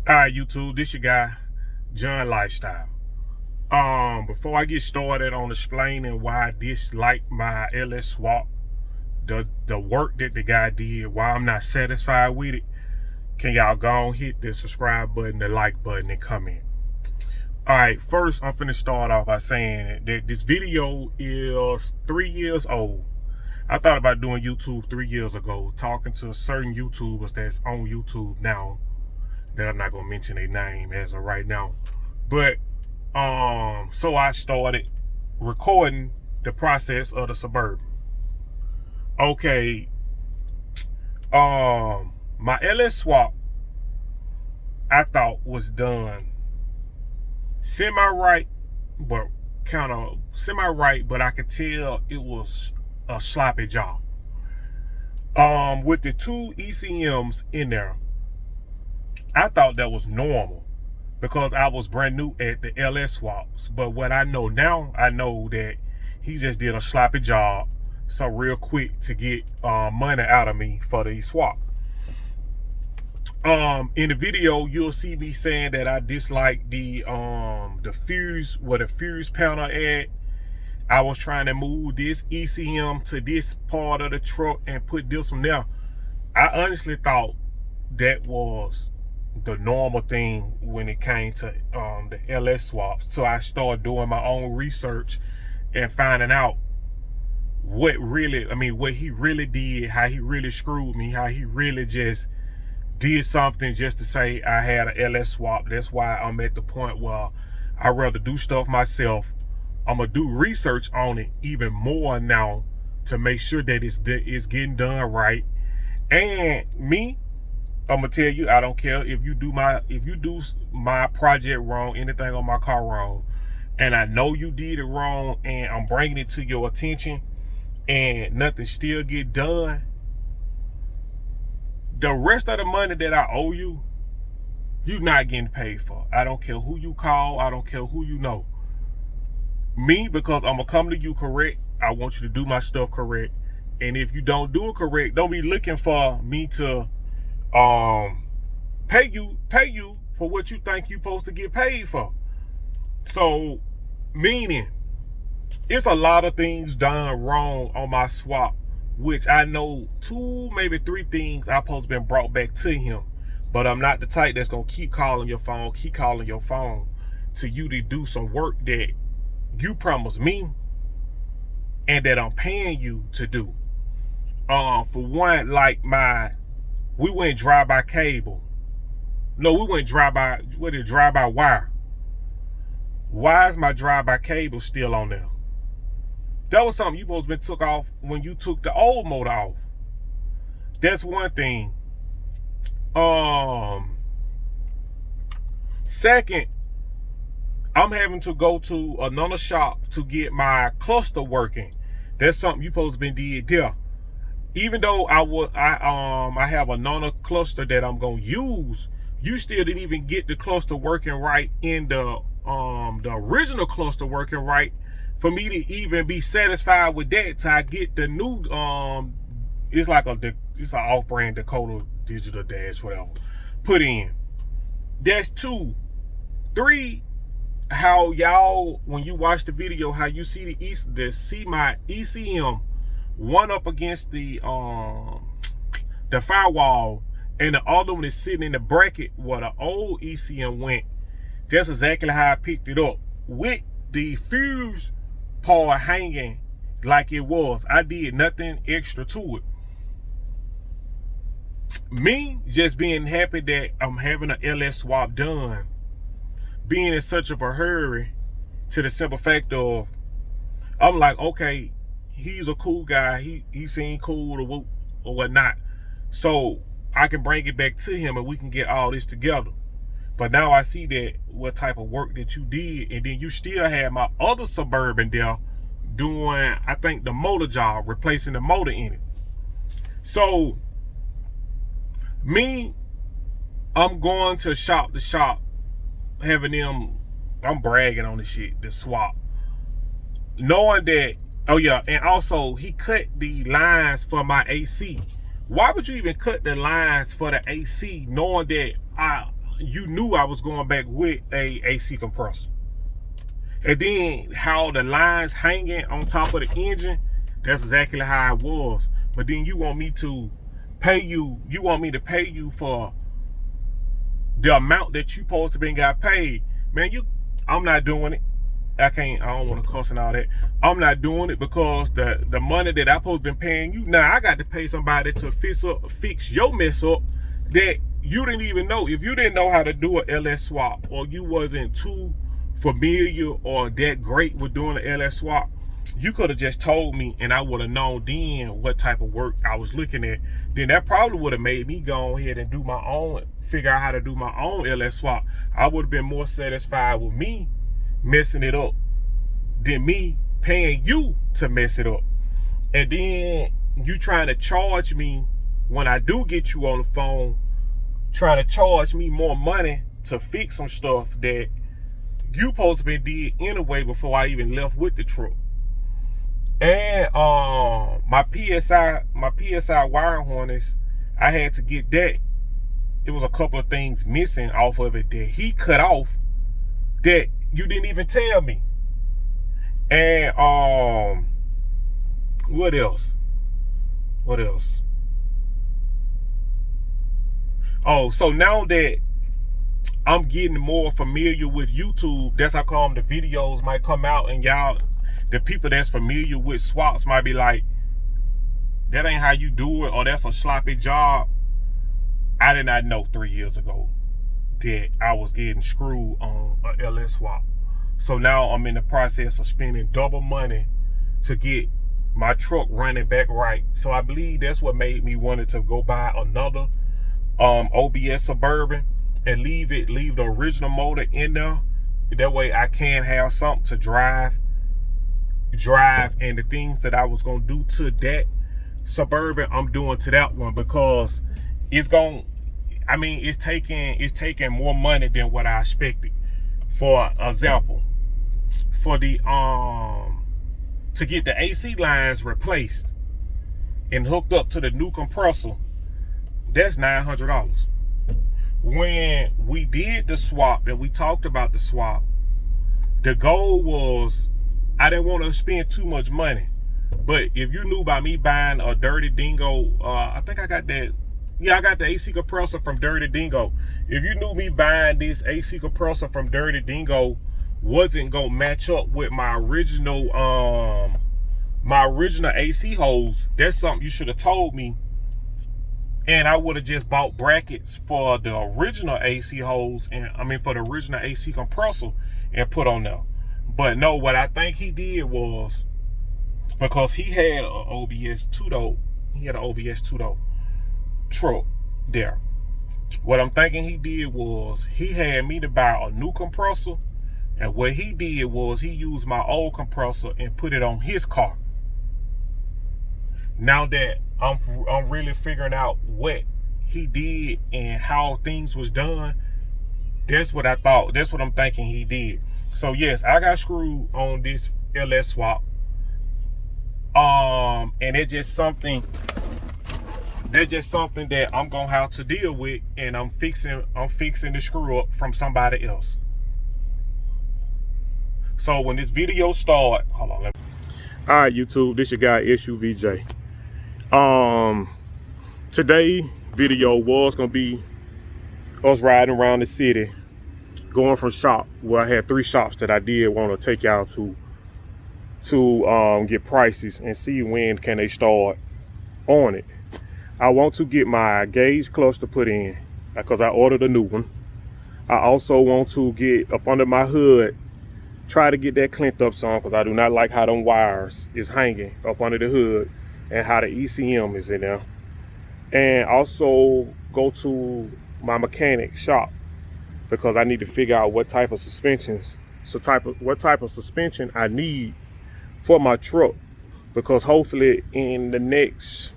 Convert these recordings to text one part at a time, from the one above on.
All right, YouTube, this your guy, John Lifestyle. Before I get started on explaining why I dislike my LS swap, the work that the guy did, why I'm not satisfied with it, can y'all go on hit the subscribe button, the like button, and comment. All right, first I'm finna start off by saying that this video is 3 years old. I thought about doing YouTube 3 years ago, talking to certain YouTubers that's on YouTube now, that I'm not gonna mention their name as of right now. But so I started recording the process of the Suburban. Okay, my LS swap I thought was done semi-right, but kind of semi-right, but I could tell it was a sloppy job. With the two ECMs in there, I thought that was normal because I was brand new at the LS swaps. But what I know now, I know that he just did a sloppy job, so real quick to get money out of me for the swap. In the video, you'll see me saying that I dislike the fuse, where the fuse panel at. I was trying to move this ECM to this part of the truck and put this one there. I honestly thought that was the normal thing when it came to the LS swaps. So I started doing my own research and finding out what he really did, how he really screwed me, how he really just did something just to say I had an LS swap. That's why I'm at the point where I'd rather do stuff myself. I'm gonna do research on it even more now to make sure that it's getting done right. And me, I'm gonna tell you, I don't care if you do my project wrong, anything on my car wrong, and I know you did it wrong, and I'm bringing it to your attention, and nothing still get done. The rest of the money that I owe you, you're not getting paid for. I don't care who you call. I don't care who you know. Me, because I'm gonna come to you correct. I want you to do my stuff correct, and if you don't do it correct, don't be looking for me to pay you for what you think you're supposed to get paid for. So, meaning, it's a lot of things done wrong on my swap, which I know 2, maybe 3 things I supposed to been brought back to him. But I'm not the type that's gonna keep calling your phone to you to do some work that you promised me and that I'm paying you to do. For one, like we went drive-by cable. No, we went drive-by wire. Why is my drive-by cable still on there? That was something you supposed to been took off when you took the old motor off. That's one thing. Second, I'm having to go to another shop to get my cluster working. That's something you supposed to been did there. Even though I have another cluster that I'm gonna use, you still didn't even get the cluster working right in the original cluster working right for me to even be satisfied with that. Till I get the new it's an off-brand Dakota digital dash, whatever, put in. That's 2. 3, how y'all, when you watch the video, how you see my ECM one up against the firewall, and the other one is sitting in the bracket where the old ECM went. That's exactly how I picked it up, with the fuse part hanging like it was. I did nothing extra to it. Me just being happy that I'm having an LS swap done, being in such of a hurry, to the simple fact of, I'm like, okay, he's a cool guy. He seemed cool or whatnot. So I can bring it back to him and we can get all this together. But now I see that what type of work that you did, and then you still have my other Suburban there doing, I think, the motor job, replacing the motor in it. So me, I'm going to shop to shop, having them, I'm bragging on the shit, the swap, knowing that, oh yeah, and also he cut the lines for my AC. Why would you even cut the lines for the AC knowing that you knew I was going back with a AC compressor. And then how the lines hanging on top of the engine, that's exactly how it was. But then you want me to pay you, for the amount that you supposed to been got paid. Man, I'm not doing it. I don't want to cuss and all that. I'm not doing it because the money that I supposed to been paying you, now I got to pay somebody to fix your mess up that you didn't even know. If you didn't know how to do an LS swap, or you wasn't too familiar or that great with doing an LS swap, you could have just told me and I would have known then what type of work I was looking at. Then that probably would have made me go ahead and figure out how to do my own LS swap. I would have been more satisfied with me messing it up than me paying you to mess it up. And then you trying to charge me, when I do get you on the phone, trying to charge me more money to fix some stuff that you supposed to be did anyway before I even left with the truck. And my PSI wire harness, I had to get that. It was a couple of things missing off of it that he cut off that you didn't even tell me. And what else? Oh, so now that I'm getting more familiar with YouTube, that's how come the videos might come out and y'all, the people that's familiar with swaps, might be like, that ain't how you do it, or that's a sloppy job. I did not know 3 years ago that I was getting screwed on a LS swap. So now I'm in the process of spending double money to get my truck running back right. So I believe that's what made me wanted to go buy another OBS Suburban and leave the original motor in there. That way I can have something to drive, and the things that I was gonna do to that Suburban, I'm doing to that one, because it's taking more money than what I expected. For example, for the to get the AC lines replaced and hooked up to the new compressor, that's $900. When we did the swap and we talked about the swap, the goal was, I didn't want to spend too much money. But if you knew by me buying a Dirty Dingo, I think I got that. Yeah, I got the AC compressor from Dirty Dingo. If you knew me buying this AC compressor from Dirty Dingo wasn't gonna match up with my original AC hose, that's something you should have told me. And I would have just bought brackets for the original AC hose, for the original AC compressor, and put on there. But no, what I think he did was, because he had an OBS 2-door, truck there. What I'm thinking he did was, he had me to buy a new compressor, and what he did was he used my old compressor and put it on his car. Now that I'm really figuring out what he did and how things was done, that's what I thought. That's what I'm thinking he did. So yes, I got screwed on this LS swap. And it's just something that I'm gonna have to deal with, and I'm fixing the screw up from somebody else. So when this video start, hold on. All right, YouTube, this your guy SUVJ. Today video was gonna be us riding around the city, going from shop. Well, I had 3 shops that I did want to take y'all to get prices and see when can they start on it. I want to get my gauge cluster put in because I ordered a new one. I also want to get up under my hood, try to get that cleaned up some, because I do not like how them wires is hanging up under the hood and how the ECM is in there. And also go to my mechanic shop because I need to figure out what type of suspension I need for my truck, because hopefully in the next,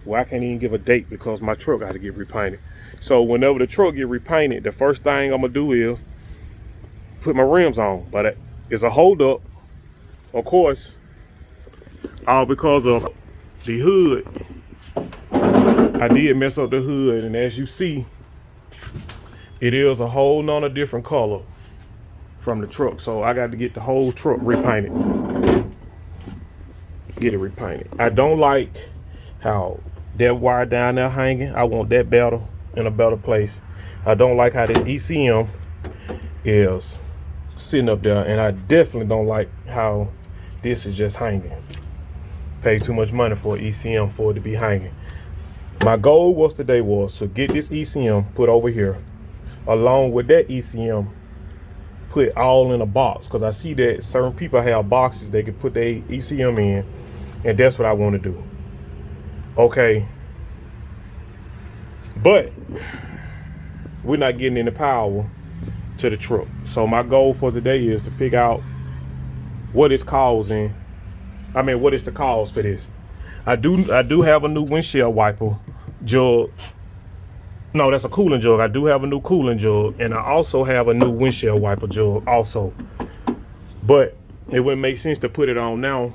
well, I can't even give a date because my truck got to get repainted. So whenever the truck get repainted, the first thing I'm gonna do is put my rims on. But it's a hold up, of course, all because of the hood. I did mess up the hood, and as you see, It is a whole nother different color from the truck. So I got to get the whole truck repainted. Get it repainted. I don't like how that wire down there hanging. I want that better in a better place. I don't like how this ECM is sitting up there, and I definitely don't like how this is just hanging. Pay too much money for ECM for it to be hanging. My goal was today was to get this ECM put over here, along with that ECM put all in a box, because I see that certain people have boxes they can put their ECM in, and that's what I want to do. Okay, but we're not getting any power to the truck. So my goal for today is to figure out what is causing, what is the cause for this. I do have a new windshield wiper jug. No, that's a cooling jug. I do have a new cooling jug, and I also have a new windshield wiper jug also. But it wouldn't make sense to put it on now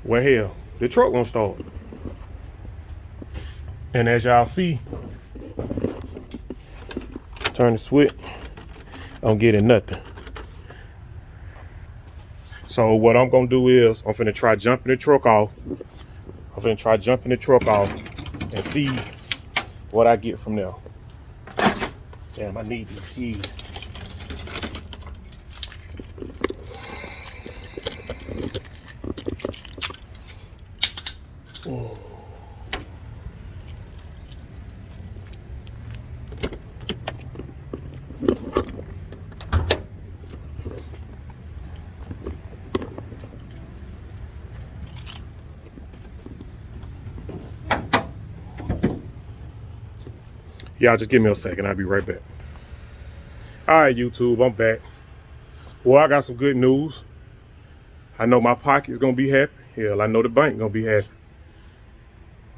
when hell, the truck gonna start. And as y'all see, turn the switch, don't get it nothing. So what I'm gonna do is I'm finna try jumping the truck off. And see what I get from there. Damn, I need these keys. Oh. Y'all just give me a second, I'll be right back. All right, YouTube, I'm back. Well, I got some good news. I know my pocket's gonna be happy. Hell, I know the bank gonna be happy.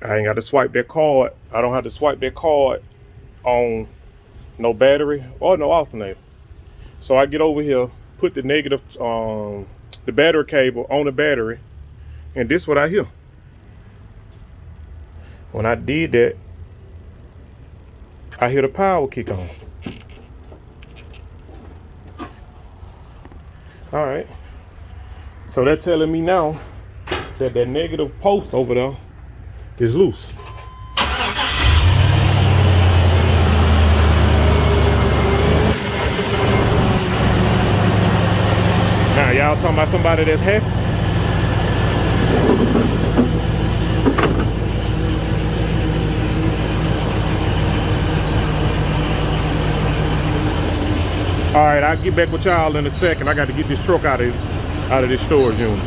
I ain't got to swipe that card. I don't have to swipe that card on no battery or no alternator. So I get over here, put the negative, the battery cable on the battery, and this is what I hear. When I did that, I hear the power kick on. All right. So they're telling me now that that negative post over there is loose. Now y'all talking about somebody that's happy? All right, I'll get back with y'all in a second. I got to get this truck out of this storage unit.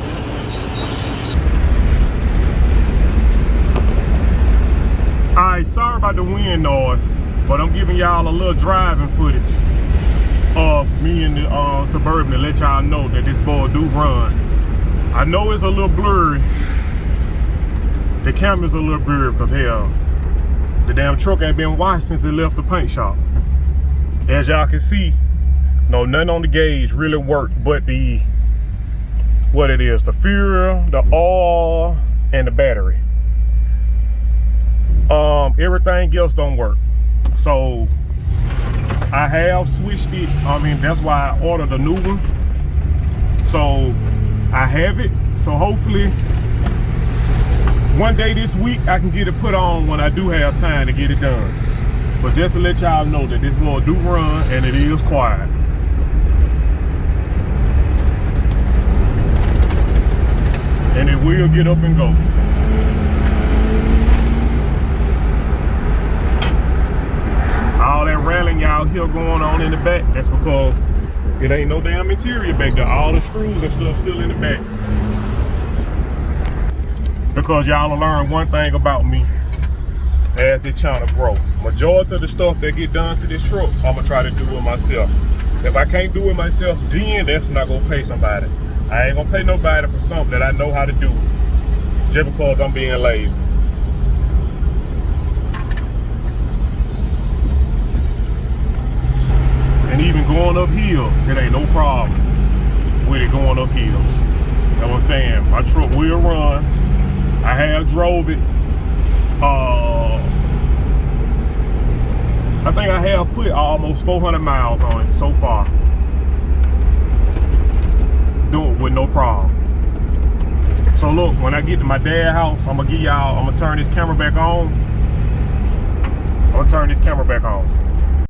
All right, sorry about the wind noise, but I'm giving y'all a little driving footage of me in the Suburban to let y'all know that this boy do run. I know it's a little blurry. The camera's a little blurry because hell, the damn truck ain't been washed since it left the paint shop. As y'all can see, no, nothing on the gauge really worked but the, what it is, the fuel, the oil, and the battery. Everything else don't work. So I have switched it. That's why I ordered a new one. So I have it. So hopefully one day this week I can get it put on when I do have time to get it done. But just to let y'all know that this boy do run and it is quiet. And it will get up and go. All that railing y'all hear going on in the back, that's because it ain't no damn interior back there. All the screws and stuff still in the back. Because y'all will learn one thing about me as this channel grow. Majority of the stuff that get done to this truck, I'm gonna try to do it myself. If I can't do it myself, then that's not gonna pay somebody. I ain't gonna pay nobody for something that I know how to do just because I'm being lazy. And even going up hills, it ain't no problem with it going up hills. You know what I'm saying? My truck will run. I have drove it I think I have put almost 400 miles on it so far. Doing it with no problem. So look, when I get to my dad's house, I'm gonna turn this camera back on. I'm gonna turn this camera back on.